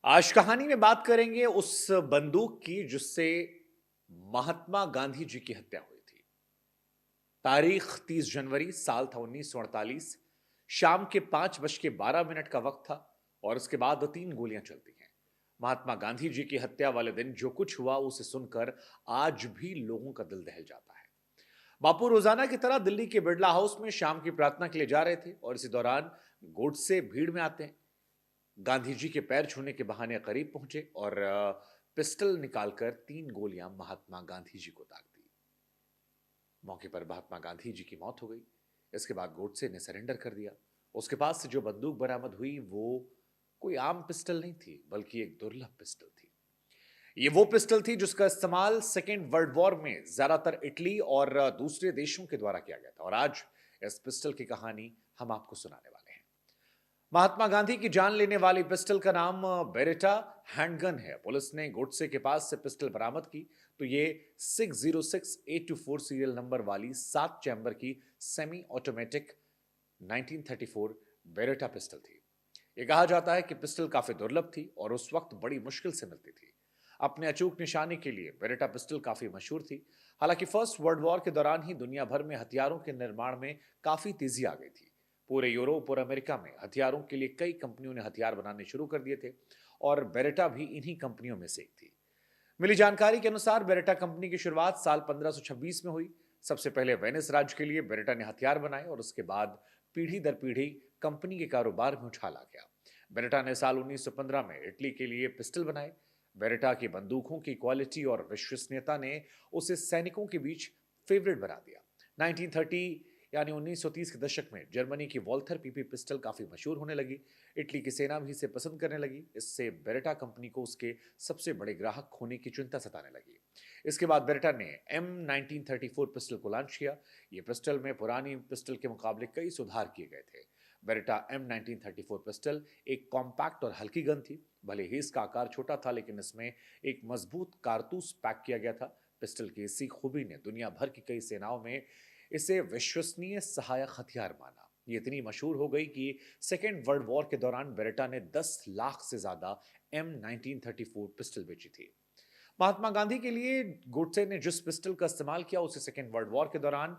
आज कहानी में बात करेंगे उस बंदूक की जिससे महात्मा गांधी जी की हत्या हुई थी। तारीख 30 जनवरी साल था 1948। शाम के 5:12 का वक्त था और उसके बाद 3 गोलियां चलती हैं। महात्मा गांधी जी की हत्या वाले दिन जो कुछ हुआ उसे सुनकर आज भी लोगों का दिल दहल जाता है। बापू रोजाना की तरह दिल्ली के बिरला हाउस में शाम की प्रार्थना के लिए जा रहे थे और इसी दौरान गोडसे भीड़ में आते हैं। गांधी जी के पैर छूने के बहाने करीब पहुंचे और पिस्टल निकालकर 3 गोलियां महात्मा गांधी जी को दाग दी। मौके पर महात्मा गांधी जी की मौत हो गई। इसके बाद गोडसे ने सरेंडर कर दिया। उसके पास से जो बंदूक बरामद हुई वो कोई आम पिस्टल नहीं थी, बल्कि एक दुर्लभ पिस्टल थी। ये वो पिस्टल थी जिसका इस्तेमाल सेकेंड वर्ल्ड वॉर में ज्यादातर इटली और दूसरे देशों के द्वारा किया गया था। और आज इस पिस्टल की कहानी हम आपको सुनाने वाले हैं। महात्मा गांधी की जान लेने वाली पिस्टल का नाम बेरेटा हैंडगन है। पुलिस ने गोडसे के पास से पिस्टल बरामद की तो ये 606824 सीरियल नंबर वाली 7 चैम्बर की सेमी ऑटोमेटिक 1934 बेरेटा पिस्टल थी। यह कहा जाता है कि पिस्टल काफी दुर्लभ थी और उस वक्त बड़ी मुश्किल से मिलती थी। अपने अचूक निशाने के लिए बेरेटा पिस्टल काफी मशहूर थी। हालांकि फर्स्ट वर्ल्ड वॉर के दौरान ही दुनिया भर में हथियारों के निर्माण में काफी तेजी आ गई थी। पूरे यूरोप और अमेरिका में हथियारों के लिए कई कंपनियों ने हथियार बनाने शुरू कर दिए थे और बेरेटा भी इन्हीं कंपनियों में से एक थी। मिली जानकारी के अनुसार बेरेटा कंपनी की शुरुआत साल 1526 में हुई। सबसे पहले वेनिस राज्य के लिए बेरेटा ने हथियार बनाए और उसके बाद पीढ़ी दर पीढ़ी कंपनी के कारोबार में उछाल आ गया। बेरेटा ने साल 1915 में इटली के लिए पिस्टल बनाए। बेरेटा की बंदूकों की क्वालिटी और विश्वसनीयता ने उसे सैनिकों के बीच फेवरेट बना दिया। 1930 यानी 1930 के दशक में जर्मनी की वॉल्थर पीपी पिस्टल काफी मशहूर होने लगी। इटली की सेना भी इसे पसंद करने लगी। इससे बेरेटा कंपनी को उसके सबसे बड़े ग्राहक खोने की चिंता सताने लगी। इसके बाद बेरेटा ने एम 1934 पिस्टल को लॉन्च किया। ये पिस्टल में पुरानी पिस्टल के मुकाबले कई सुधार किए गए थे। बेरेटा एम 1934 पिस्टल एक कॉम्पैक्ट और हल्की गन थी। भले ही इसका आकार छोटा था, लेकिन इसमें एक मजबूत कारतूस पैक किया गया था। पिस्टल की इसी खूबी ने दुनिया भर की कई सेनाओं में इसे विश्वसनीय सहायक हथियार माना। ये इतनी मशहूर हो गई कि सेकेंड वर्ल्ड वॉर के दौरान बेरेटा ने 10 लाख से ज्यादा एम 1934 पिस्टल बेची थी। महात्मा गांधी के लिए गोडसे ने जिस पिस्टल का इस्तेमाल किया उसे सेकेंड वर्ल्ड वॉर के दौरान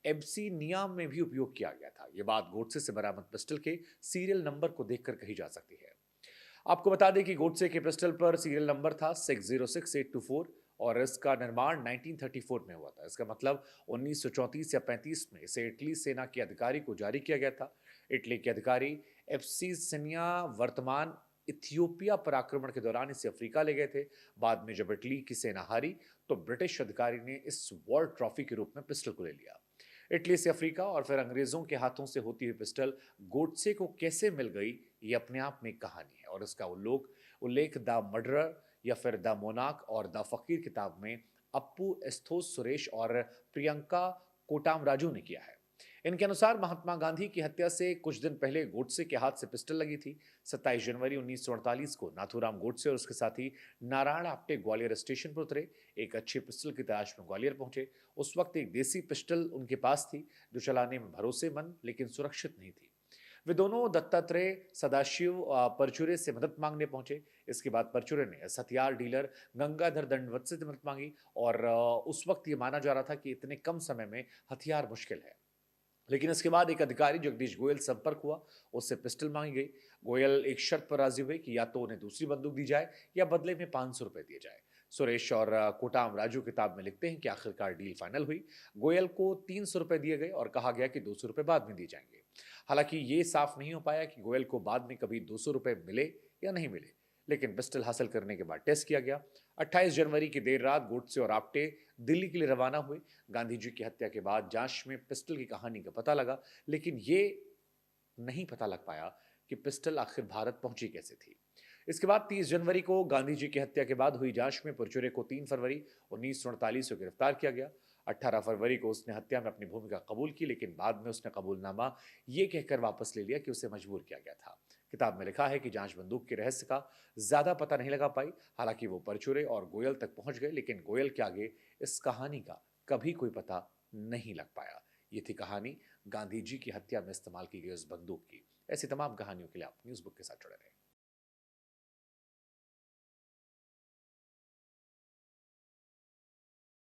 एब्सीनिया में भी उपयोग किया गया था। यह बात गोडसे से बरामद पिस्टल के सीरियल नंबर को देखकर कही जा सकती है। आपको बता दें कि गोडसे के पिस्टल पर सीरियल नंबर था 606824 और इसका निर्माण 1934 में हुआ था। इसका मतलब 1934 या 35 में इसे इटली सेना के अधिकारी को जारी किया गया था। इटली के अधिकारी एब्सीनिया वर्तमान इथियोपिया पर आक्रमण के दौरान इसे अफ्रीका ले गए थे। बाद में जब इटली की सेना हारी तो ब्रिटिश अधिकारी ने इस वॉर ट्रॉफी के रूप में पिस्टल को ले लिया। इटली से अफ्रीका और फिर अंग्रेजों के हाथों से होती हुई पिस्टल गोडसे को कैसे मिल गई, ये अपने आप में एक कहानी है और इसका उल्लेख द मर्डरर या फिर द मोनाक और द फकीर किताब में अप्पू एस्थोस सुरेश और प्रियंका कोटाम राजू ने किया है। इनके अनुसार महात्मा गांधी की हत्या से कुछ दिन पहले गोडसे के हाथ से पिस्टल लगी थी। 27 जनवरी 1948 को नाथूराम गोडसे और उसके साथी नारायण आप्टे ग्वालियर स्टेशन पर उतरे। एक अच्छी पिस्टल की तलाश में ग्वालियर पहुंचे। उस वक्त एक देसी पिस्टल उनके पास थी जो चलाने में भरोसेमंद लेकिन सुरक्षित नहीं थी। वे दोनों दत्तात्रेय सदाशिव परचुरे से मदद मांगने पहुंचे। इसके बाद परचुरे ने इस हथियार डीलर गंगाधर दंडवत से मदद मांगी और उस वक्त ये माना जा रहा था कि इतने कम समय में हथियार मुश्किल है। लेकिन इसके बाद एक अधिकारी जगदीश गोयल संपर्क हुआ। उससे पिस्टल मांगी गई। गोयल एक शर्त पर राजी हुए कि या तो उन्हें दूसरी बंदूक दी जाए या बदले में 500 रुपए दिए जाए। सुरेश और कोटाम राजू किताब में लिखते हैं कि आखिरकार डील फाइनल हुई। गोयल को 300 रुपए दिए गए और कहा गया कि 200 रुपए बाद में दिए जाएंगे। हालांकि ये साफ नहीं हो पाया कि गोयल को बाद में कभी 200 रुपए मिले या नहीं मिले, लेकिन पिस्टल हासिल करने के बाद टेस्ट किया गया। 28 जनवरी की देर रात गोडसे और आप्टे दिल्ली के लिए रवाना हुए। गांधी जी की हत्या के बाद जांच में पिस्टल की कहानी का पता लगा, लेकिन ये नहीं पता लग पाया कि पिस्टल आखिर भारत पहुंची कैसे थी। इसके बाद 30 जनवरी को गांधी जी की हत्या के बाद हुई जांच में परचुरे को 3 फरवरी 1948 को गिरफ्तार किया गया। 18 फरवरी को उसने हत्या में अपनी भूमिका कबूल की, लेकिन बाद में उसने कबूलनामा ये कहकर वापस ले लिया कि उसे मजबूर किया गया था। किताब में लिखा है कि जांच बंदूक के रहस्य का ज्यादा पता नहीं लगा पाई। हालांकि वो परचुरे और गोयल तक पहुंच गए, लेकिन गोयल के आगे इस कहानी का कभी कोई पता नहीं लग पाया। ये थी कहानी गांधी जी की हत्या में इस्तेमाल की गई उस बंदूक की। ऐसी तमाम कहानियों के लिए आप न्यूज़ बुक के साथ जुड़े रहें।